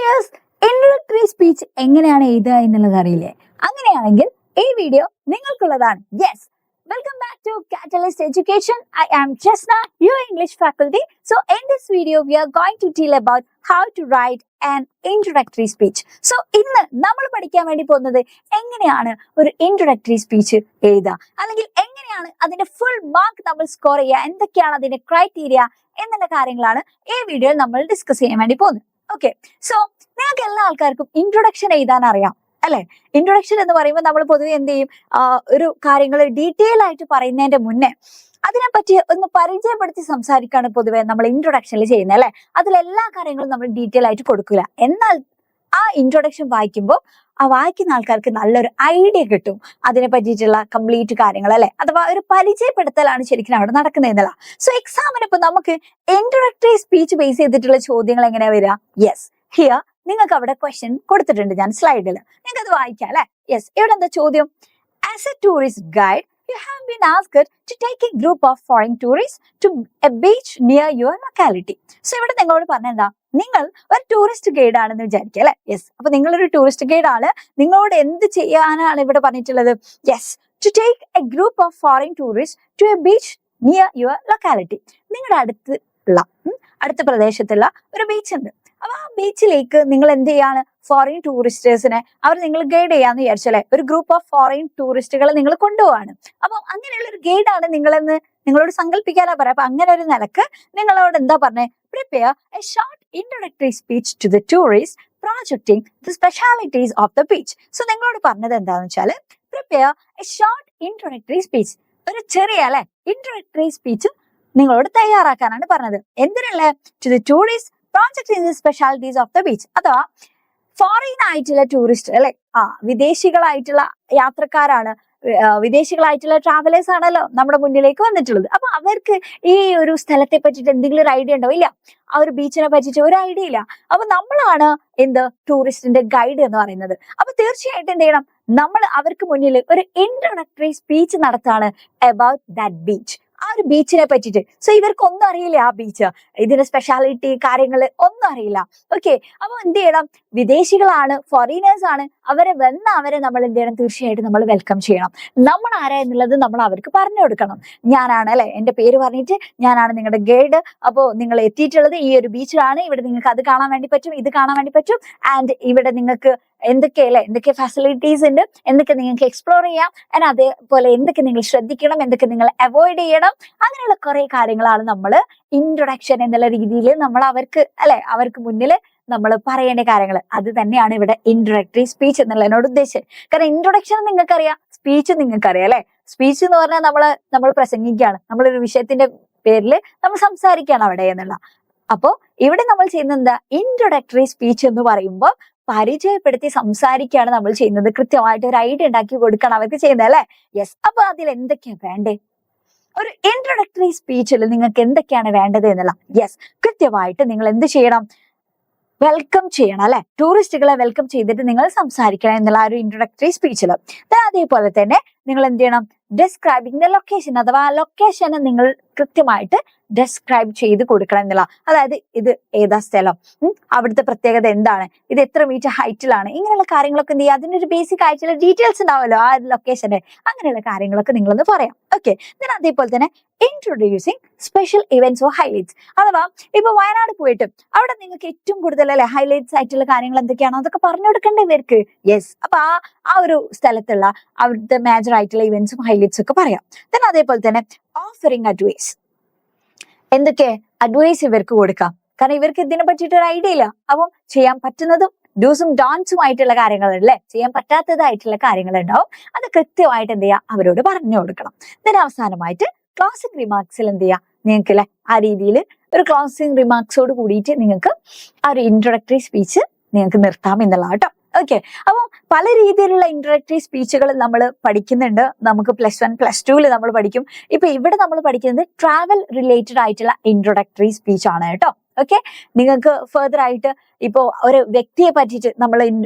Dears, introductory speech എങ്ങനെയാണ് എഴുതുക എന്നുള്ളത് അറിയില്ലേ? അങ്ങനെയാണെങ്കിൽ ഈ വീഡിയോ നിങ്ങൾക്കുള്ളതാണ്. Yes, welcome back to Catalyst Education. I am Chesna, your English faculty. So in this video we are going to tell about how to write an introductory speech. So ഇന്ന് നമ്മൾ പഠിക്കാൻ വേണ്ടി പോകുന്നത് എങ്ങനെയാണ് ഒരു ഇൻട്രോഡക്ടറി സ്പീച്ച് എഴുതുക, അല്ലെങ്കിൽ എങ്ങനെയാണ് അതിന്റെ ഫുൾ മാർക്ക് നമ്മൾ സ്കോർ ചെയ്യുക, എന്തൊക്കെയാണ് അതിന്റെ ക്രൈറ്റീരിയ എന്നുള്ള കാര്യങ്ങളാണ് ഈ വീഡിയോയിൽ നമ്മൾ ഡിസ്കസ് ചെയ്യാൻ വേണ്ടി പോകുന്നത്. ഓക്കെ, സോ നിങ്ങൾക്ക് എല്ലാ ആൾക്കാർക്കും ഇൻട്രൊഡക്ഷൻ എഴുതാൻ അറിയാം അല്ലെ? ഇൻട്രൊഡക്ഷൻ എന്ന് പറയുമ്പോൾ നമ്മൾ പൊതുവെ എന്ത് ചെയ്യും, ഒരു കാര്യങ്ങൾ ഡീറ്റെയിൽ ആയിട്ട് പറയുന്നതിന്റെ മുന്നേ അതിനെപ്പറ്റി ഒന്ന് പരിചയപ്പെടുത്തി സംസാരിക്കാണ് പൊതുവെ നമ്മൾ ഇൻട്രൊഡക്ഷനിൽ ചെയ്യുന്നത് അല്ലെ? അതിലെല്ലാ കാര്യങ്ങളും നമ്മൾ ഡീറ്റെയിൽ ആയിട്ട് കൊടുക്കില്ല. എന്നാൽ ആ ഇൻട്രൊഡക്ഷൻ വായിക്കുമ്പോൾ ആ വായിക്കുന്ന ആൾക്കാർക്ക് നല്ലൊരു ഐഡിയ കിട്ടും അതിനെ പറ്റിയിട്ടുള്ള കംപ്ലീറ്റ് കാര്യങ്ങൾ അല്ലെ? അഥവാ ഒരു പരിചയപ്പെടുത്തലാണ് ശരിക്കും അവിടെ നടക്കുന്നതെന്നല്ല. സോ എക്സാമിന് ഇപ്പൊ നമുക്ക് ഇൻട്രൊഡക്ടറി സ്പീച്ച് ബേസ് ചെയ്തിട്ടുള്ള ചോദ്യങ്ങൾ എങ്ങനെയാ വരിക? യെസ്, ഹിയർ നിങ്ങൾക്ക് അവിടെ ക്വസ്റ്റ്യൻ കൊടുത്തിട്ടുണ്ട് ഞാൻ സ്ലൈഡിൽ, നിങ്ങൾക്ക് അത് വായിക്കാം അല്ലെ? യെസ്, ഇവിടെ എന്താ ചോദ്യം? As A tourist guide you have been asked to take a group of foreign tourists to a beach near your locality. So ഇവിടെ നിങ്ങളോട് പറഞ്ഞെന്താ, നിങ്ങൾ ഒരു ടൂറിസ്റ്റ് ഗൈഡ് ആണെന്ന് വിചാരിക്കുക അല്ലെ? യെസ്, അപ്പൊ നിങ്ങളൊരു ടൂറിസ്റ്റ് ഗൈഡ് ആണ്. നിങ്ങളോട് എന്ത് ചെയ്യാനാണ് ഇവിടെ പറഞ്ഞിട്ടുള്ളത്? Yes, to take a group of foreign tourists to a beach near your locality. നിങ്ങളുടെ അടുത്ത പ്രദേശത്തുള്ള ഒരു ബീച്ച് ഉണ്ട്. അപ്പൊ ആ ബീച്ചിലേക്ക് നിങ്ങൾ എന്ത് ചെയ്യാണ്? ഫോറിൻ ടൂറിസ്റ്റേഴ്സിനെ അവർ നിങ്ങൾ ഗൈഡ് ചെയ്യാന്ന് വിചാരിച്ചല്ലേ? ഒരു ഗ്രൂപ്പ് ഓഫ് ഫോറിൻ ടൂറിസ്റ്റുകളെ നിങ്ങൾ കൊണ്ടുപോവാണ്. അപ്പൊ അങ്ങനെയുള്ള ഒരു ഗൈഡാണ് നിങ്ങളെന്ന് നിങ്ങളോട് സങ്കല്പിക്കാനാ പറയാം. അപ്പൊ അങ്ങനെ ഒരു നിലക്ക് നിങ്ങളോട് എന്താ പറഞ്ഞേ? Prepare a short introductory speech to the tourist projecting the specialities of the beach. So നിങ്ങളോട് പറഞ്ഞത് എന്താന്ന് വെച്ചാൽ prepare a short introductory speech, ഒരു ചെറിയ അല്ലെ ഇൻട്രൊഡക്ടറി സ്പീച്ച് നിങ്ങളോട് തയ്യാറാക്കാനാണ് പറഞ്ഞത്. എന്തിനല്ലേ? To the tourist projecting the specialities of the beach. അഥവാ ഫോറിൻ ആയിട്ടുള്ള ടൂറിസ്റ്റ് അല്ലെ, വിദേശികളായിട്ടുള്ള യാത്രക്കാരാണ്, വിദേശികളായിട്ടുള്ള ട്രാവലേഴ്സ് ആണല്ലോ നമ്മുടെ മുന്നിലേക്ക് വന്നിട്ടുള്ളത്. അപ്പൊ അവർക്ക് ഈ ഒരു സ്ഥലത്തെ പറ്റിയിട്ട് എന്തെങ്കിലും ഒരു ഐഡിയ ഉണ്ടോ? ഇല്ല. ആ ഒരു ബീച്ചിനെ പറ്റിയിട്ട് ഒരു ഐഡിയ ഇല്ല. അപ്പൊ നമ്മളാണ് എന്ത് ടൂറിസ്റ്റിന്റെ ഗൈഡ് എന്ന് പറയുന്നത്. അപ്പൊ തീർച്ചയായിട്ടും എന്ത് ചെയ്യണം? നമ്മൾ അവർക്ക് മുന്നിൽ ഒരു ഇൻട്രൊഡക്ടറി സ്പീച്ച് നടത്താണ് അബൌട്ട് ദാറ്റ് ബീച്ച്, ആ ഒരു ബീച്ചിനെ പറ്റിയിട്ട്. സോ ഇവർക്ക് ഒന്നും അറിയില്ല, ആ ബീച്ച് ഇതിന്റെ സ്പെഷ്യാലിറ്റി കാര്യങ്ങൾ ഒന്നും അറിയില്ല. ഓക്കെ, അപ്പൊ എന്ത് ചെയ്യണം? വിദേശികളാണ്, ഫോറിനേഴ്സ് ആണ്, അവരെ നമ്മൾ എന്ത് ചെയ്യണം? തീർച്ചയായിട്ടും നമ്മൾ വെൽക്കം ചെയ്യണം. നമ്മൾ ആരാ എന്നുള്ളത് നമ്മൾ അവർക്ക് പറഞ്ഞു കൊടുക്കണം. ഞാനാണ് അല്ലെ, എന്റെ പേര് പറഞ്ഞിട്ട് ഞാനാണ് നിങ്ങളുടെ ഗൈഡ്. അപ്പോ നിങ്ങൾ എത്തിയിട്ടുള്ളത് ഈ ഒരു ബീച്ചിലാണ്. ഇവിടെ നിങ്ങൾക്ക് അത് കാണാൻ വേണ്ടി പറ്റും, ഇത് കാണാൻ വേണ്ടി പറ്റും, ആൻഡ് ഇവിടെ നിങ്ങൾക്ക് എന്തൊക്കെ ഫെസിലിറ്റീസ് ഉണ്ട്, എന്തൊക്കെ നിങ്ങൾക്ക് എക്സ്പ്ലോർ ചെയ്യാം, അതേപോലെ എന്തൊക്കെ നിങ്ങൾ ശ്രദ്ധിക്കണം, എന്തൊക്കെ നിങ്ങൾ അവോയ്ഡ് ചെയ്യണം, അങ്ങനെയുള്ള കുറെ കാര്യങ്ങളാണ് നമ്മൾ ഇൻട്രൊഡക്ഷൻ എന്നുള്ള രീതിയിൽ നമ്മൾ അവർക്ക് മുന്നിൽ നമ്മൾ പറയേണ്ട കാര്യങ്ങൾ. അത് തന്നെയാണ് ഇവിടെ ഇൻട്രൊഡക്ടറി സ്പീച്ച് എന്നുള്ളതിനോട് ഉദ്ദേശിച്ചത്. കാരണം ഇൻട്രൊഡക്ഷൻ നിങ്ങൾക്കറിയാം, സ്പീച്ച് നിങ്ങൾക്കറിയാം അല്ലെ? സ്പീച്ച് എന്ന് പറഞ്ഞാൽ നമ്മൾ പ്രസംഗിക്കുകയാണ്, നമ്മളൊരു വിഷയത്തിന്റെ പേരിൽ നമ്മൾ സംസാരിക്കുകയാണ് അവിടെ എന്നുള്ള. അപ്പോ ഇവിടെ നമ്മൾ ചെയ്യുന്നത് എന്താ? ഇൻട്രൊഡക്ടറി സ്പീച്ച് എന്ന് പറയുമ്പോൾ പരിചയപ്പെടുത്തി സംസാരിക്കുകയാണ് നമ്മൾ ചെയ്യുന്നത്. കൃത്യമായിട്ട് ഒരു ഐഡിയ ഉണ്ടാക്കി കൊടുക്കണം അവർക്ക് ചെയ്യുന്നത് അല്ലെ? യെസ്, അപ്പൊ അതിൽ എന്തൊക്കെയാ വേണ്ടേ? ഒരു ഇൻട്രൊഡക്ടറി സ്പീച്ചിൽ നിങ്ങൾക്ക് എന്തൊക്കെയാണ് വേണ്ടത് എന്നുള്ള യെസ് കൃത്യമായിട്ട് നിങ്ങൾ എന്ത് ചെയ്യണം? വെൽക്കം ചെയ്യണം അല്ലെ? ടൂറിസ്റ്റുകളെ വെൽക്കം ചെയ്തിട്ട് നിങ്ങൾ സംസാരിക്കണം എന്നുള്ള ഒരു ഇൻട്രൊഡക്ടറി സ്പീച്ചിൽ. അതേപോലെ തന്നെ നിങ്ങൾ എന്ത് ചെയ്യണം? ഡിസ്ക്രൈബിംഗ് ദ ലൊക്കേഷൻ, അഥവാ ലൊക്കേഷനെ നിങ്ങൾ കൃത്യമായിട്ട് ഡിസ്ക്രൈബ് ചെയ്ത് കൊടുക്കണം എന്നുള്ള. അതായത് ഇത് ഏതാ സ്ഥലം, അവിടുത്തെ പ്രത്യേകത എന്താണ്, ഇത് എത്ര മീറ്റർ ഹൈറ്റിലാണ്, ഇങ്ങനെയുള്ള കാര്യങ്ങളൊക്കെ എന്ത് ചെയ്യുക? അതിന്റെ ഒരു ബേസിക് ആയിട്ടുള്ള ഡീറ്റെയിൽസ് ഉണ്ടാവുമല്ലോ ആ ലൊക്കേഷന്റെ, അങ്ങനെയുള്ള കാര്യങ്ങളൊക്കെ നിങ്ങളൊന്ന് പറയാം. ഓക്കെ, അതേപോലെ തന്നെ introducing special events or highlights. അഥവാ ഇപ്പൊ വയനാട് പോയിട്ട് അവിടെ നിങ്ങൾക്ക് ഏറ്റവും കൂടുതൽ അല്ലെ ഹൈലൈറ്റ്സ് ആയിട്ടുള്ള കാര്യങ്ങൾ എന്തൊക്കെയാണോ അതൊക്കെ പറഞ്ഞു കൊടുക്കണ്ടേ ഇവർക്ക്? യെസ്, അപ്പൊ ആ ഒരു സ്ഥലത്തുള്ള അവിടുത്തെ മേജർ ആയിട്ടുള്ള ഇവന്റ്സും ഹൈലൈറ്റ്സും ഒക്കെ പറയാം. അതേപോലെ തന്നെ ഓഫറിംഗ് അഡ്വൈസ്, എന്തൊക്കെ അഡ്വൈസ് ഇവർക്ക് കൊടുക്കാം? കാരണം ഇവർക്ക് ഇതിനെ പറ്റിയിട്ട് ഒരു ഐഡിയ ഇല്ല. അപ്പം ചെയ്യാൻ പറ്റുന്നതും ഡൂസും ഡോൺസും ആയിട്ടുള്ള കാര്യങ്ങൾ അല്ലേ, ചെയ്യാൻ പറ്റാത്തതായിട്ടുള്ള കാര്യങ്ങൾ ഉണ്ടാവും. അത് കൃത്യമായിട്ട് എന്ത് ചെയ്യുക? അവരോട് പറഞ്ഞു കൊടുക്കണം. അവസാനമായിട്ട് ക്ലോസിംഗ് റിമാർക്സിൽ എന്ത് ചെയ്യുക? നിങ്ങൾക്ക് അല്ലെ ആ രീതിയിൽ ഒരു ക്ലോസിംഗ് റിമാർക്സോട് കൂടിയിട്ട് നിങ്ങൾക്ക് ആ ഒരു ഇൻട്രൊഡക്ടറി സ്പീച്ച് നിങ്ങൾക്ക് നിർത്താം എന്നുള്ള കേട്ടോ. ഓക്കെ, അപ്പം പല രീതിയിലുള്ള ഇൻട്രൊഡക്ടറി സ്പീച്ചുകൾ നമ്മൾ പഠിക്കുന്നുണ്ട്. നമുക്ക് +1 +2 നമ്മൾ പഠിക്കും. ഇപ്പൊ ഇവിടെ നമ്മൾ പഠിക്കുന്നത് ട്രാവൽ റിലേറ്റഡ് ആയിട്ടുള്ള ഇൻട്രൊഡക്ടറി സ്പീച്ച് ആണ് കേട്ടോ. ഓക്കെ, നിങ്ങൾക്ക് ഫെർദർ ആയിട്ട് ഇപ്പോ ഒരു വ്യക്തിയെ പറ്റിയിട്ട് നമ്മൾ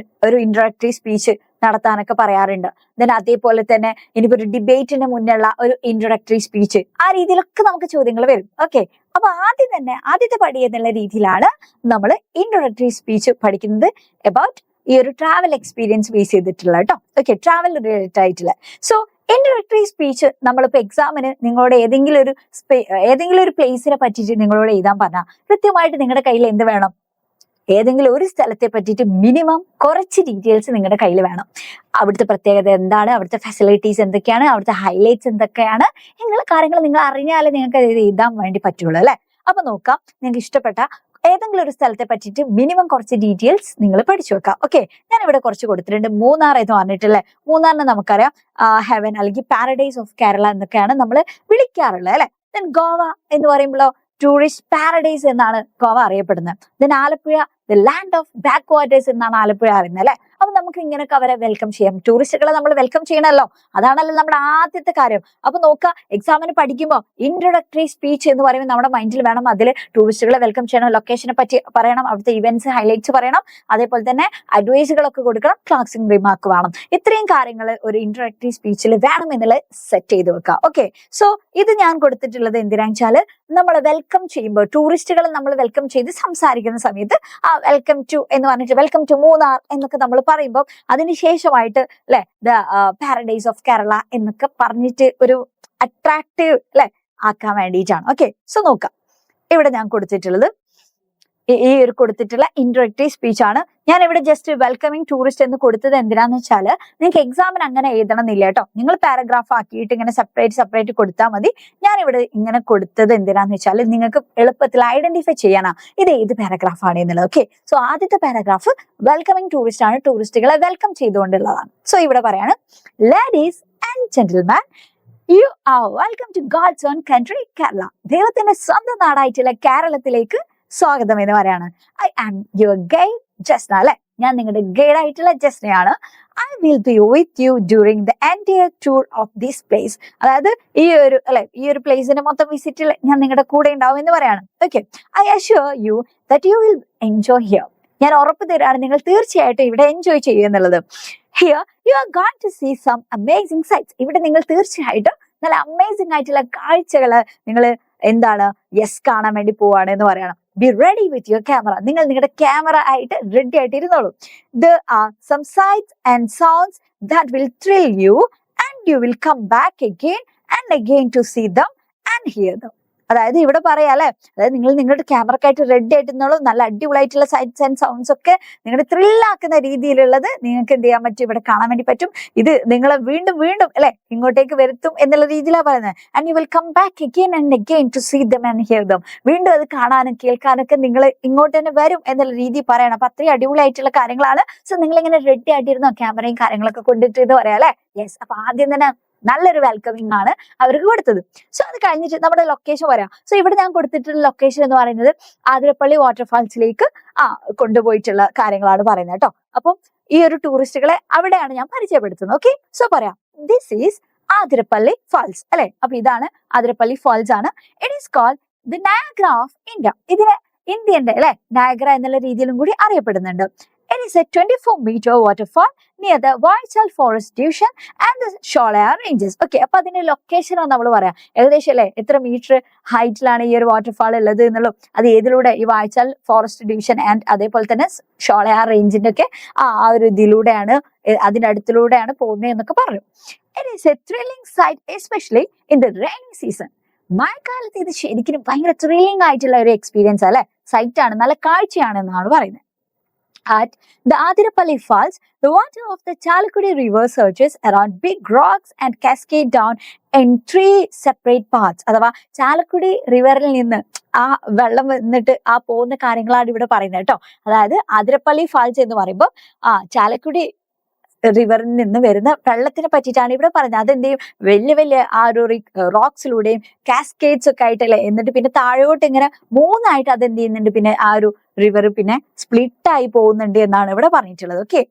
ഒരു ഇൻട്രൊഡക്ടറി സ്പീച്ച് നടത്താനൊക്കെ പറയാറുണ്ട്. അതേപോലെ തന്നെ ഇനിയിപ്പോ ഒരു ഡിബേറ്റിന് മുന്നുള്ള ഒരു ഇൻട്രൊഡക്ടറി സ്പീച്ച്, ആ രീതിയിലൊക്കെ നമുക്ക് ചോദ്യങ്ങൾ വരും. ഓക്കെ, അപ്പൊ ആദ്യം തന്നെ ആദ്യത്തെ പടി എന്നുള്ള രീതിയിലാണ് നമ്മൾ ഇൻട്രോഡക്ടറി സ്പീച്ച് പഠിക്കുന്നത് അബൌട്ട് ഈ ഒരു ട്രാവൽ എക്സ്പീരിയൻസ് ബേസ് ചെയ്തിട്ടുള്ള കേട്ടോ. ഓക്കെ, ട്രാവൽ റിലേറ്റഡ് ആയിട്ടുള്ള. സോ ഇൻട്രോഡക്ടറി സ്പീച്ച് നമ്മളിപ്പോ എക്സാമിന് നിങ്ങളോട് ഏതെങ്കിലും ഒരു പ്ലേസിനെ പറ്റിയിട്ട് നിങ്ങളോട് എഴുതാൻ പറഞ്ഞാൽ കൃത്യമായിട്ട് നിങ്ങളുടെ കയ്യിൽ എന്ത് വേണം? ഏതെങ്കിലും ഒരു സ്ഥലത്തെ പറ്റിയിട്ട് മിനിമം കുറച്ച് ഡീറ്റെയിൽസ് നിങ്ങളുടെ കയ്യിൽ വേണം. അവിടുത്തെ പ്രത്യേകത എന്താണ്, അവിടുത്തെ ഫെസിലിറ്റീസ് എന്തൊക്കെയാണ്, അവിടുത്തെ ഹൈലൈറ്റ്സ് എന്തൊക്കെയാണ്, ഇങ്ങനെയുള്ള കാര്യങ്ങൾ നിങ്ങൾ അറിഞ്ഞാലേ നിങ്ങൾക്ക് അത് എഴുതാൻ വേണ്ടി പറ്റുള്ളൂ അല്ലെ. അപ്പൊ നോക്കാം, നിങ്ങൾക്ക് ഇഷ്ടപ്പെട്ട ഏതെങ്കിലും ഒരു സ്ഥലത്തെ പറ്റിയിട്ട് മിനിമം കുറച്ച് ഡീറ്റെയിൽസ് നിങ്ങൾ പഠിച്ചു വെക്കാം. ഓക്കെ, ഞാൻ ഇവിടെ കുറച്ച് കൊടുത്തിട്ടുണ്ട്. മൂന്നാർ എന്ന് പറഞ്ഞിട്ടുള്ള, മൂന്നാറിനെ നമുക്കറിയാം ഹെവൻ അല്ലെങ്കിൽ പാരഡൈസ് ഓഫ് കേരള എന്നൊക്കെയാണ് നമ്മൾ വിളിക്കാറുള്ളത് അല്ലെ. ദെൻ ഗോവ എന്ന് പറയുമ്പോഴോ ടൂറിസ്റ്റ് പാരഡൈസ് എന്നാണ് ഗോവ അറിയപ്പെടുന്നത്. Then Alappuzha the land of back waters എന്നാണ് ആലപ്പുഴ അറിയുന്നത് അല്ലെ. അപ്പൊ നമുക്ക് ഇങ്ങനെയൊക്കെ അവരെ വെൽക്കം ചെയ്യാം. ടൂറിസ്റ്റുകളെ നമ്മൾ വെൽക്കം ചെയ്യണമല്ലോ, അതാണല്ലോ നമ്മുടെ ആദ്യത്തെ കാര്യം. അപ്പൊ നോക്കുക, എക്സാമിന് പഠിക്കുമ്പോൾ ഇൻട്രോഡക്ടറി സ്പീച്ച് എന്ന് പറയുമ്പോൾ നമ്മുടെ മൈൻഡിൽ വേണം അതിൽ ടൂറിസ്റ്റുകളെ വെൽക്കം ചെയ്യണം, ലൊക്കേഷനെ പറ്റി പറയണം, അവിടുത്തെ ഇവന്റ്സ് ഹൈലൈറ്റ്സ് പറയണം, അതേപോലെ തന്നെ അഡ്വൈസുകളൊക്കെ കൊടുക്കണം, ക്ലാസിംഗ് റിമാർക്ക് വേണം. ഇത്രയും കാര്യങ്ങൾ ഒരു ഇൻട്രോഡക്ടറി സ്പീച്ചിൽ വേണം എന്നുള്ളത് സെറ്റ് ചെയ്ത് വെക്കുക. ഓക്കെ, സോ ഇത് ഞാൻ കൊടുത്തിട്ടുള്ളത് എന്തിനാണെന്ന് വെച്ചാൽ നമ്മൾ വെൽക്കം ചെയ്യുമ്പോൾ ടൂറിസ്റ്റുകളെ നമ്മൾ വെൽക്കം ചെയ്ത് സംസാരിക്കുന്ന സമയത്ത് വെൽക്കം ടു എന്ന് പറഞ്ഞിട്ട് വെൽക്കം ടു മൂന്നാർ എന്നൊക്കെ നമ്മൾ പറയുമ്പോൾ അതിനുശേഷമായിട്ട് അല്ലെ ദ പാരഡൈസ് ഓഫ് കേരള എന്നൊക്കെ പറഞ്ഞിട്ട് ഒരു അട്രാക്റ്റീവ് അല്ലെ ആക്കാൻ വേണ്ടിയിട്ടാണ്. ഓക്കെ, സോ നോക്കാം, ഇവിടെ ഞാൻ കൊടുത്തിട്ടുള്ളത് ഈ ഒരു കൊടുത്തിട്ടുള്ള ഇൻട്രോഡക്ടറി സ്പീച്ച് ആണ്. ഞാൻ ഇവിടെ ജസ്റ്റ് വെൽക്കമിങ് ടൂറിസ്റ്റ് എന്ന് കൊടുത്തത് എന്തിനാന്ന് വെച്ചാൽ നിങ്ങൾക്ക് എക്സാമിന് അങ്ങനെ എഴുതണം എന്നില്ല കേട്ടോ. നിങ്ങൾ പാരഗ്രാഫ് ആക്കിയിട്ട് ഇങ്ങനെ സെപ്പറേറ്റ് കൊടുത്താൽ മതി. ഞാൻ ഇവിടെ ഇങ്ങനെ കൊടുത്തത് എന്തിനാന്ന് വെച്ചാൽ നിങ്ങൾക്ക് എളുപ്പത്തിൽ ഐഡന്റിഫൈ ചെയ്യാനാ ഇത് ഏത് പാരഗ്രാഫ് ആണ് എന്നുള്ളത്. ഓക്കെ, സോ ആദ്യത്തെ പാരഗ്രാഫ് വെൽക്കമിങ് ടൂറിസ്റ്റ് ആണ്, ടൂറിസ്റ്റുകളെ വെൽക്കം ചെയ്തുകൊണ്ടുള്ളതാണ്. സോ ഇവിടെ പറയാണ്, ladies and gentleman, you are welcome to God's own country Kerala. ദൈവത്തിന്റെ സ്വന്തം നാടായിട്ടുള്ള കേരളത്തിലേക്ക് സ്വാഗതം എന്ന് പറയാണ്. I am your guide Jasna അല്ലെ, ഞാൻ നിങ്ങളുടെ ഗൈഡ് ആയിട്ടുള്ള ജസ്നയാണ്. I will be with you during the entire tour of this place. അതായത് ഈ ഒരു പ്ലേസിന്റെ മൊത്തം വിസിറ്റിൽ ഞാൻ നിങ്ങളുടെ കൂടെ ഉണ്ടാവും എന്ന് പറയാണ്. Okay, I assure you that you will enjoy here. ഞാൻ ഉറപ്പ് തരാണ് നിങ്ങൾ തീർച്ചയായിട്ടും ഇവിടെ എൻജോയ് ചെയ്യും എന്നുള്ളത്. Here you are going to see some amazing sights. ഇവിടെ നിങ്ങൾ തീർച്ചയായിട്ടും നല്ല അമേസിംഗ് ആയിട്ടുള്ള കാഴ്ചകള് നിങ്ങൾ കാണാൻ വേണ്ടി പോവാണ് എന്ന് പറയണം. Be ready with your camera. നിങ്ങൾ നിങ്ങളുടെ ക്യാമറ ആയിട്ട് റെഡി ആയിട്ട് ഇരുന്നോളൂ. There are some sights and sounds that will thrill you and you will come back again and again to see them and hear them. അതായത് ഇവിടെ പറയാല്ലേ, അതായത് നിങ്ങൾ നിങ്ങളുടെ ക്യാമറക്കായിട്ട് റെഡി ആയിട്ട് ഇരുന്നോളൂ. നല്ല അടിപൊളിയായിട്ടുള്ള സൈറ്റ്സ് ആൻഡ് സൗണ്ട്സ് ഒക്കെ നിങ്ങളുടെ ത്രില്ലാക്കുന്ന രീതിയിലുള്ളത് നിങ്ങൾക്ക് എന്ത് ചെയ്യാൻ പറ്റും, ഇവിടെ കാണാൻ വേണ്ടി പറ്റും. ഇത് നിങ്ങളെ വീണ്ടും വീണ്ടും അല്ലെ ഇങ്ങോട്ടേക്ക് വരുത്തും എന്നുള്ള രീതിയിലാണ് പറയുന്നത്. And you will come back again and again to see them and hear them. വീണ്ടും അത് കാണാനും കേൾക്കാനൊക്കെ നിങ്ങൾ ഇങ്ങോട്ട് തന്നെ വരും എന്നുള്ള രീതി പറയണം. അപ്പൊ അത്രയും അടിപൊളിയായിട്ടുള്ള കാര്യങ്ങളാണ്. സോ നിങ്ങൾ ഇങ്ങനെ റെഡി ആയിട്ടിരുന്നോ ക്യാമറയും കാര്യങ്ങളൊക്കെ കൊണ്ടിട്ട് ഇത് പറയാം അല്ലെ. യെസ്, അപ്പൊ ആദ്യം തന്നെ നല്ലൊരു വെൽക്കമിംഗ് ആണ് അവർക്ക് കൊടുത്തത്. സോ അത് കഴിഞ്ഞിട്ട് നമ്മുടെ ലൊക്കേഷൻ പറയാം. സോ ഇവിടെ ഞാൻ കൊടുത്തിട്ടുള്ള ലൊക്കേഷൻ എന്ന് പറയുന്നത് ആതിരപ്പള്ളി വാട്ടർഫാൾസിലേക്ക് കൊണ്ടുപോയിട്ടുള്ള കാര്യങ്ങളാണ് പറയുന്നത് കേട്ടോ. അപ്പം ഈ ഒരു ടൂറിസ്റ്റുകളെ അവിടെയാണ് ഞാൻ പരിചയപ്പെടുത്തുന്നത്. ഓക്കെ, സോ പറയാം, ദിസ് ഈസ് ആതിരപ്പള്ളി ഫാൾസ് അല്ലെ. അപ്പൊ ഇതാണ് ആതിരപ്പള്ളി ഫാൾസ് ആണ്. It is called the Niagara of India. ഇതിനെ ഇന്ത്യന്റെ അല്ലെ നയാഗ്ര എന്നുള്ള രീതിയിലും കൂടി അറിയപ്പെടുന്നുണ്ട്. It is a 24-meter waterfall near the Vaichal Forest Division and the Sholaya Ranges. Okay, അപ്പൊ അതിന്റെ ലൊക്കേഷൻ ആണ് നമ്മൾ പറയാം. ഏകദേശം അല്ലെ എത്ര മീറ്റർ ഹൈറ്റിലാണ് ഈ ഒരു വാട്ടർഫാൾ ഉള്ളത് എന്നുള്ളൂ. അത് ഏതിലൂടെ, ഈ വായ്ച്ചാൽ ഫോറസ്റ്റ് ഡിവിഷൻ ആൻഡ് അതേപോലെ തന്നെ ഷോളയ റേഞ്ചിന്റെ ഒക്കെ ആ ഒരു ഇതിലൂടെയാണ്, അതിന്റെ അടുത്തിലൂടെയാണ് പോകുന്നത് എന്നൊക്കെ പറഞ്ഞു. It is a thrilling sight especially in the rainy season. മഴക്കാലത്ത് ഇത് ശരിക്കും ഭയങ്കര ത്രില്ലിംഗ് ആയിട്ടുള്ള ഒരു എക്സ്പീരിയൻസ് അല്ലെ, സൈറ്റ് ആണ്, നല്ല കാഴ്ചയാണ് എന്നാണ് പറയുന്നത്. At the Adirapalli Falls, the water of the Chalakudi River surges around big rocks and cascade down in 3 separate paths. അഥവാ ചാലക്കുടി റിവറിൽ നിന്ന് ആ വെള്ളം വന്നിട്ട് ആ പോകുന്ന കാര്യങ്ങളാണ് ഇവിടെ പറയുന്നത് കേട്ടോ. അതായത് ആതിരപ്പള്ളി ഫാൾസ് എന്ന് പറയുമ്പോൾ ചാലക്കുടി റിവറിൽ നിന്ന് വരുന്ന വെള്ളത്തിനെ പറ്റിയിട്ടാണ് ഇവിടെ പറയുന്നത്. അതെന്ത് ചെയ്യും, വലിയ വലിയ ആ ഒരു റോക്സിലൂടെയും കാസ്കേഡ്സ് ഒക്കെ ആയിട്ടല്ലേ, എന്നിട്ട് പിന്നെ താഴോട്ട് ഇങ്ങനെ മൂന്നായിട്ട് അതെന്ത് ചെയ്യുന്നുണ്ട്, പിന്നെ ആ ഒരു റിവർ പിന്നെ സ്പ്ലിറ്റ് ആയി പോകുന്നുണ്ട് എന്നാണ് ഇവിടെ പറഞ്ഞിട്ടുള്ളത്. Okay,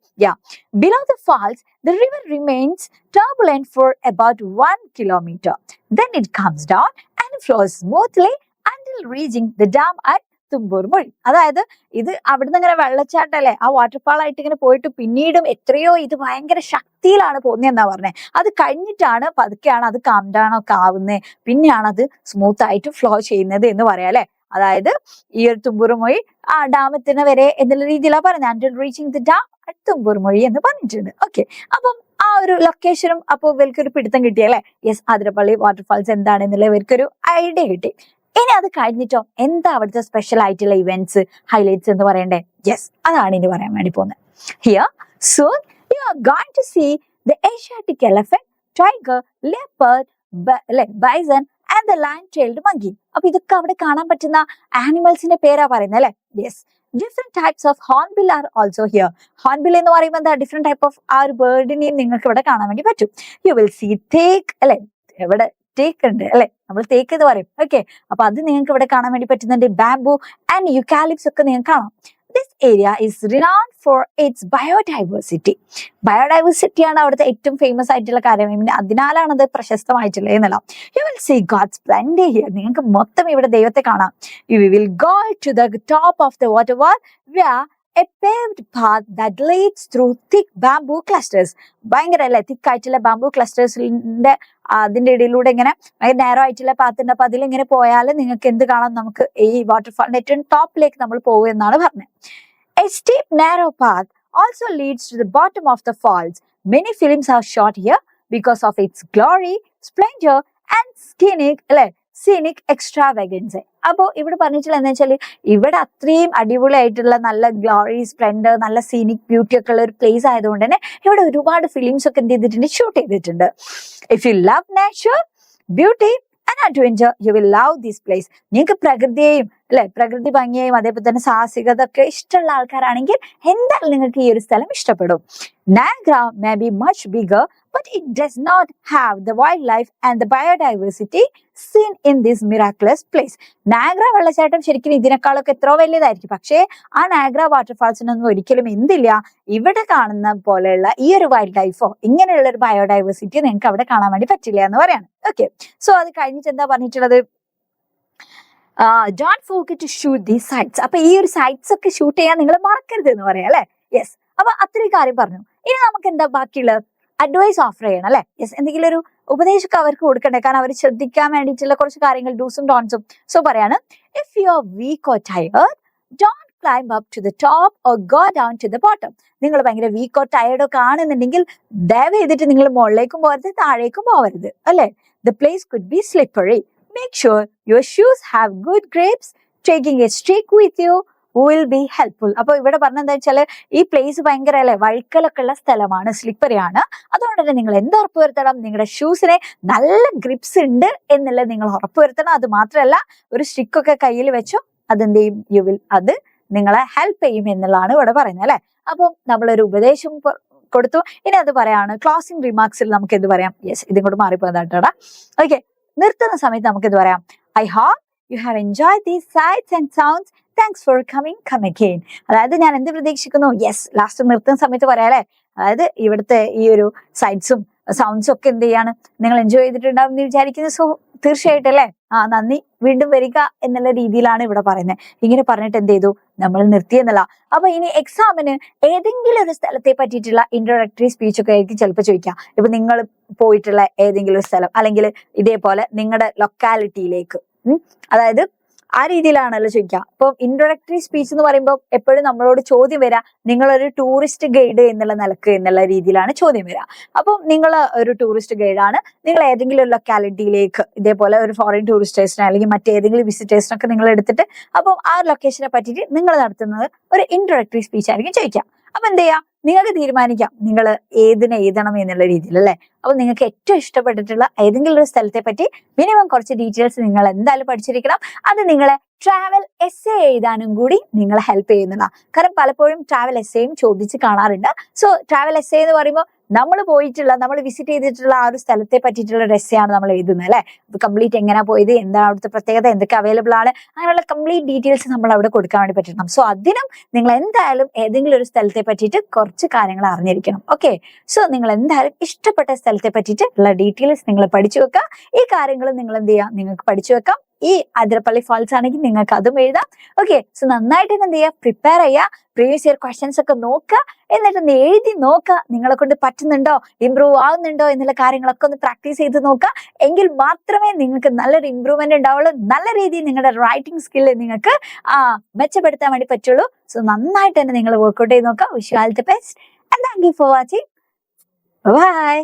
below the falls the river remains turbulent for about 1 kilometer. Then it comes down and flows smoothly until reaching the dam at Thumboor മൊഴി. അതായത് ഇത് അവിടുന്ന് ഇങ്ങനെ വെള്ളച്ചാട്ടല്ലേ, ആ വാട്ടർഫാൾ ആയിട്ട് ഇങ്ങനെ പോയിട്ട് പിന്നീടും എത്രയോ ഇത് ഭയങ്കര ശക്തിയിലാണ് പോകുന്നതെന്നാ പറഞ്ഞത്. അത് കഴിഞ്ഞിട്ടാണ് പതുക്കെയാണ് അത് കാം ഡൗൺ ഒക്കെ ആവുന്നത്, പിന്നെയാണ് അത് സ്മൂത്ത് ആയിട്ട് ഫ്ലോ ചെയ്യുന്നത് എന്ന് പറയാം അല്ലെ. അതായത് ഈ ഒരു തുമ്പൂർ മൊഴി ആ ഡാമെത്തുന്ന വരെ എന്നുള്ള രീതിയിലാണ് പറഞ്ഞത്. And reaching the dam at Thumboor മൊഴി എന്ന് പറഞ്ഞിട്ടുണ്ട്. ഓക്കെ, അപ്പം ആ ഒരു ലൊക്കേഷനും അപ്പോൾ ഇവർക്കൊരു പിടുത്തം കിട്ടിയല്ലേ. യെസ്, ആതിരപ്പള്ളി വാട്ടർഫാൾസ് എന്താണെന്നുള്ള ഇവർക്കൊരു ഐഡിയ കിട്ടി. ഇനി അത് കഴിഞ്ഞിട്ടോ എന്താ അവിടുത്തെ സ്പെഷ്യൽ ആയിട്ടുള്ള ഇവന്റ്സ്, ഹൈലൈറ്റ്സ് എന്ന് പറയണ്ടേ? യെസ്, അതാണ് ഇനി പറയാൻ വേണ്ടി പോകുന്നത്. Here soon you are going to see the Asiatic elephant, tiger, leopard, bison and the lion tailed monkey. അപ്പൊ ഇതൊക്കെ അവിടെ കാണാൻ പറ്റുന്ന ആനിമൽസിന്റെ പേരാ പറയുന്നത് അല്ലെ. Yes, different types of hornbill are also here. Hornbill എന്ന് പറയുമ്പോൾ എന്താ, ഡിഫറെന്റ് ടൈപ്പ് ഓഫ് ആ ഒരു ബേർഡിനെയും നിങ്ങൾക്ക് ഇവിടെ കാണാൻ വേണ്ടി പറ്റും. യു വിൽ സീ തേക്ക് അല്ലെ, എവിടെ തേക്ക് ഉണ്ട് അല്ലെ, നമ്മൾ തേക്ക് എന്ന് പറയും. ഓക്കെ, അപ്പൊ അത് നിങ്ങൾക്ക് ഇവിടെ കാണാൻ വേണ്ടി പറ്റുന്നുണ്ട്. ബാംബു ആൻഡ് യുക്കാലിപ്സ് ഒക്കെ നിങ്ങൾക്ക് കാണാം. This area is renowned for its biodiversity. Biodiversity ആണ് അവിടുത്തെ ഏറ്റവും ഫേമസ് ആയിട്ടുള്ള കാര്യം, അതിനാലാണ് അത് പ്രശസ്തമായിട്ടുള്ളത് എന്നല്ല. You will see gods plenty here. നിങ്ങൾക്ക് മൊത്തം ഇവിടെ ദൈവത്തെ കാണാം. You will go to the top of the waterfall where a paved path that leads through thick bamboo clusters. ഭയങ്കര അല്ലെ, തിക്ക് ആയിട്ടുള്ള ബാംബു ക്ലസ്റ്റേഴ്സിന്റെ അതിന്റെ ഇടയിലൂടെ ഇങ്ങനെ നേരോ ആയിട്ടുള്ള പാത്ത് ഉണ്ട്. അപ്പൊ അതിലിങ്ങനെ പോയാൽ നിങ്ങൾക്ക് എന്ത് കാണാം, നമുക്ക് ഈ വാട്ടർഫാളിന്റെ ഏറ്റവും ടോപ്പിലേക്ക് നമ്മൾ പോകും എന്നാണ് പറഞ്ഞത്. A steep narrow path also leads to the bottom of the falls. Many films are shot here because of its glory, splendor and scenic extravagance. അപ്പോ ഇവിടെ പറഞ്ഞിട്ടുള്ള എന്താ വെച്ചാല്, ഇവിടെ അത്രയും അടിപൊളിയായിട്ടുള്ള നല്ല ഗ്ലോറി, സ്പ്ലെൻഡർ, നല്ല സീനിക് ബ്യൂട്ടി ഒക്കെ ഉള്ള ഒരു പ്ലേസ് ആയതുകൊണ്ട് തന്നെ ഇവിടെ ഒരുപാട് ഫിലിംസ് ഒക്കെ എന്ത് ചെയ്തിട്ടുണ്ട്, ഷൂട്ട് ചെയ്തിട്ടുണ്ട്. If you love nature, beauty and adventure, you will love this place. നിങ്ങൾക്ക് പ്രകൃതിയെയും അല്ലെ, പ്രകൃതി ഭംഗിയെയും അതേപോലെ തന്നെ സാഹസികത ഒക്കെ ഇഷ്ടമുള്ള ആൾക്കാരാണെങ്കിൽ എന്തായാലും നിങ്ങൾക്ക് ഈ ഒരു സ്ഥലം ഇഷ്ടപ്പെടും. Niagara may be much bigger, but it does not have the wildlife and the biodiversity seen in this miraculous place. Niagara വെള്ളച്ചാട്ടം ശരിക്കും ഇതിനേക്കാളൊക്കെ എത്രയോ വലിയതായിരിക്കും, പക്ഷേ ആ നയഗ്ര വാട്ടർഫാൾസിനൊന്നും ഒരിക്കലും എന്തില്ല, ഇവിടെ കാണുന്ന പോലെയുള്ള ഈ ഒരു വൈൽഡ് ലൈഫോ ഇങ്ങനെയുള്ള ഒരു ബയോഡൈവേഴ്സിറ്റി നിങ്ങൾക്ക് അവിടെ കാണാൻ വേണ്ടി പറ്റില്ല എന്ന് പറയാണ്. ഓക്കെ, സോ അത് കഴിഞ്ഞിട്ട് എന്താ പറഞ്ഞിട്ടുള്ളത്, don't forget to shoot these sights. അപ്പൊ ഈ ഒരു സൈറ്റ്സ് ഒക്കെ ഷൂട്ട് ചെയ്യാൻ നിങ്ങൾ മറക്കരുത് എന്ന് പറയാം അല്ലെ. യെസ്, അപ്പൊ അത്രയും കാര്യം പറഞ്ഞു. ഇനി നമുക്ക് എന്താ ബാക്കിയുള്ളത്, അഡ്വൈസ് ഓഫർ ചെയ്യണം അല്ലെ. യെസ്, എന്തെങ്കിലും ഒരു ഉപദേശമൊക്കെ അവർക്ക് കൊടുക്കണ്ടേ, കാരണം അവർ ശ്രദ്ധിക്കാൻ വേണ്ടിയിട്ടുള്ള കുറച്ച് കാര്യങ്ങൾ, ഡൂസും ഡോൺസും. സോ പറയാണ്, if you are weak or tired, don't climb up to the top or go down to the bottom. നിങ്ങൾ ഭയങ്കര വീക്കോ ടയർഡോ കാണുന്നുണ്ടെങ്കിൽ ദയവ് ചെയ്തിട്ട് നിങ്ങൾ മുകളിലേക്കും പോകരുത്, താഴേക്കും പോകരുത് അല്ലെ. The place could be slippery. Make sure your shoes have good grips. Taking a stick with you will be helpful. അപ്പൊ ഇവിടെ പറഞ്ഞെന്താ വെച്ചാല്, ഈ പ്ലേസ് ഭയങ്കര അല്ലെ വഴുക്കലൊക്കെ ഉള്ള സ്ഥലമാണ്, സ്ലിപ്പറി ആണ്. അതുകൊണ്ട് തന്നെ നിങ്ങൾ എന്ത് ഉറപ്പുവരുത്തണം, നിങ്ങളുടെ ഷൂസിനെ നല്ല ഗ്രിപ്സ് ഉണ്ട് എന്നുള്ളത് നിങ്ങൾ ഉറപ്പുവരുത്തണം. അത് മാത്രമല്ല, ഒരു സ്റ്റിക്കൊക്കെ കയ്യിൽ വെച്ചോ, അതെന്ത് ചെയ്യും, യു വിൽ, അത് നിങ്ങളെ ഹെൽപ്പ് ചെയ്യും എന്നുള്ളതാണ് ഇവിടെ പറയുന്നത് അല്ലെ. അപ്പം നമ്മളൊരു ഉപദേശം കൊടുത്തു. ഇനി അത് പറയാണ് ക്ലോസിംഗ് റിമാർക്സിൽ നമുക്ക് എന്ത് പറയാം. യെസ്, ഇതും കൂടെ മാറിപ്പോയതാട്ടാ. ഓക്കെ, നിർത്തുന്ന സമയത്ത് നമുക്ക് ഇത് പറയാം, I hope you have enjoyed these sights and sounds. Thanks for coming, come again. അതായത് ഞാൻ എന്ത് പ്രതീക്ഷിക്കുന്നു, യെസ്, ലാസ്റ്റ് നിർത്തുന്ന സമയത്ത് പറയാം അല്ലെ. അതായത് ഇവിടുത്തെ ഈ ഒരു സൈറ്റ്സും സൗണ്ട്സും ഒക്കെ എന്ത് ചെയ്യാണ്, നിങ്ങൾ എൻജോയ് ചെയ്തിട്ടുണ്ടാവും എന്ന് വിചാരിക്കുന്നു. സോ തീർച്ചയായിട്ടും അല്ലെ, നന്ദി, വീണ്ടും വരിക എന്നുള്ള രീതിയിലാണ് ഇവിടെ പറയുന്നത്. ഇങ്ങനെ പറഞ്ഞിട്ട് എന്ത് ചെയ്തു, നമ്മൾ നിർത്തിയെന്നല്ല. അപ്പൊ ഇനി എക്സാമിന് ഏതെങ്കിലും ഒരു സ്ഥലത്തെ പറ്റിയിട്ടുള്ള ഇൻട്രോഡക്ടറി സ്പീച്ച് ഒക്കെ ആയിരിക്കും ചിലപ്പോൾ ചോദിക്കാം. ഇപ്പൊ നിങ്ങൾ പോയിട്ടുള്ള ഏതെങ്കിലും ഒരു സ്ഥലം, അല്ലെങ്കിൽ ഇതേപോലെ നിങ്ങളുടെ ലൊക്കാലിറ്റിയിലേക്ക്, അതായത് ആ രീതിയിലാണല്ലോ ചോദിക്കുക. ഇപ്പൊ ഇൻട്രോഡക്ടറി സ്പീച്ച് എന്ന് പറയുമ്പോൾ എപ്പോഴും നമ്മളോട് ചോദ്യം വരിക, നിങ്ങളൊരു ടൂറിസ്റ്റ് ഗൈഡ് എന്നുള്ള നിലക്ക് എന്നുള്ള രീതിയിലാണ് ചോദ്യം വരിക. അപ്പം നിങ്ങൾ ഒരു ടൂറിസ്റ്റ് ഗൈഡാണ്, നിങ്ങൾ ഏതെങ്കിലും ഒരു ലൊക്കാലിറ്റിയിലേക്ക് ഇതേപോലെ ഒരു ഫോറിൻ ടൂറിസ്റ്റേഴ്സിനെ അല്ലെങ്കിൽ മറ്റേതെങ്കിലും വിസിറ്റേഴ്സിനൊക്കെ നിങ്ങൾ എടുത്തിട്ട് അപ്പം ആ ലൊക്കേഷനെ പറ്റിയിട്ട് നിങ്ങൾ നടത്തുന്നത് ഒരു ഇൻട്രോഡക്ടറി സ്പീച്ച് ആയിരിക്കും ചോദിക്കാം. അപ്പൊ എന്ത് ചെയ്യാം, നിങ്ങൾക്ക് തീരുമാനിക്കാം നിങ്ങൾ ഏതിനെ എഴുതണം എന്നുള്ള രീതിയിൽ അല്ലെ. അപ്പൊ നിങ്ങൾക്ക് ഏറ്റവും ഇഷ്ടപ്പെട്ടിട്ടുള്ള ഏതെങ്കിലും ഒരു സ്ഥലത്തെ പറ്റി മിനിമം കുറച്ച് ഡീറ്റെയിൽസ് നിങ്ങൾ എന്തായാലും പഠിച്ചിരിക്കണം. അത് നിങ്ങളെ ട്രാവൽ എസ്സേ എഴുതാനും കൂടി നിങ്ങളെ ഹെൽപ്പ് ചെയ്യുന്നതാണ്. കാരണം പലപ്പോഴും ട്രാവൽ എസ്സേയും ചോദിച്ച് കാണാറുണ്ട്. സോ ട്രാവൽ എസ്സേ എന്ന് പറയുമ്പോൾ നമ്മൾ പോയിട്ടുള്ള, നമ്മൾ വിസിറ്റ് ചെയ്തിട്ടുള്ള ആ ഒരു സ്ഥലത്തെ പറ്റിയിട്ടുള്ള ഒരു എസ്സേ ആണ് നമ്മൾ എഴുതുന്നത് അല്ലെ. അത് കംപ്ലീറ്റ് എങ്ങനെയാ പോയത്, എന്താണ് അവിടുത്തെ പ്രത്യേകത, എന്തൊക്കെ അവൈലബിൾ ആണ്, അങ്ങനെയുള്ള കംപ്ലീറ്റ് ഡീറ്റെയിൽസ് നമ്മൾ അവിടെ കൊടുക്കാൻ വേണ്ടി പറ്റണം. സോ അതിനും നിങ്ങൾ എന്തായാലും ഏതെങ്കിലും ഒരു സ്ഥലത്തെ പറ്റിയിട്ട് കുറച്ച് കാര്യങ്ങൾ അറിഞ്ഞിരിക്കണം. ഓക്കെ, സോ നിങ്ങൾ എന്തായാലും ഇഷ്ടപ്പെട്ട സ്ഥലത്തെ പറ്റിയിട്ട് ഉള്ള ഡീറ്റെയിൽസ് നിങ്ങൾ പഠിച്ചു വെക്കുക. ഈ കാര്യങ്ങൾ നിങ്ങൾ എന്ത് ചെയ്യാം, നിങ്ങൾക്ക് പഠിച്ചു വെക്കാം. ഈ അതിരപ്പള്ളി ഫാൾസ് ആണെങ്കിൽ നിങ്ങൾക്ക് അതും എഴുതാം. ഓക്കെ, സോ നന്നായിട്ട് എന്ത് ചെയ്യുക, പ്രിപ്പയർ ചെയ്യുക, പ്രീവിയസ് ഇയർ ക്വസ്റ്റ്യൻസ് ഒക്കെ നോക്കുക, എന്നിട്ട് ഒന്ന് എഴുതി നോക്കുക, നിങ്ങളെ കൊണ്ട് പറ്റുന്നുണ്ടോ, ഇമ്പ്രൂവ് ആവുന്നുണ്ടോ എന്നുള്ള കാര്യങ്ങളൊക്കെ ഒന്ന് പ്രാക്ടീസ് ചെയ്ത് നോക്കുക. എങ്കിൽ മാത്രമേ നിങ്ങൾക്ക് നല്ലൊരു ഇമ്പ്രൂവ്മെന്റ് ഉണ്ടാവുള്ളൂ, നല്ല രീതിയിൽ നിങ്ങളുടെ റൈറ്റിംഗ് സ്കില്ല് നിങ്ങൾക്ക് മെച്ചപ്പെടുത്താൻ വേണ്ടി പറ്റുള്ളൂ. സോ നന്നായിട്ട് തന്നെ നിങ്ങൾ വർക്ക്ഔട്ട് ചെയ്ത് നോക്കുക. Wish you all the best and thank you for watching. By.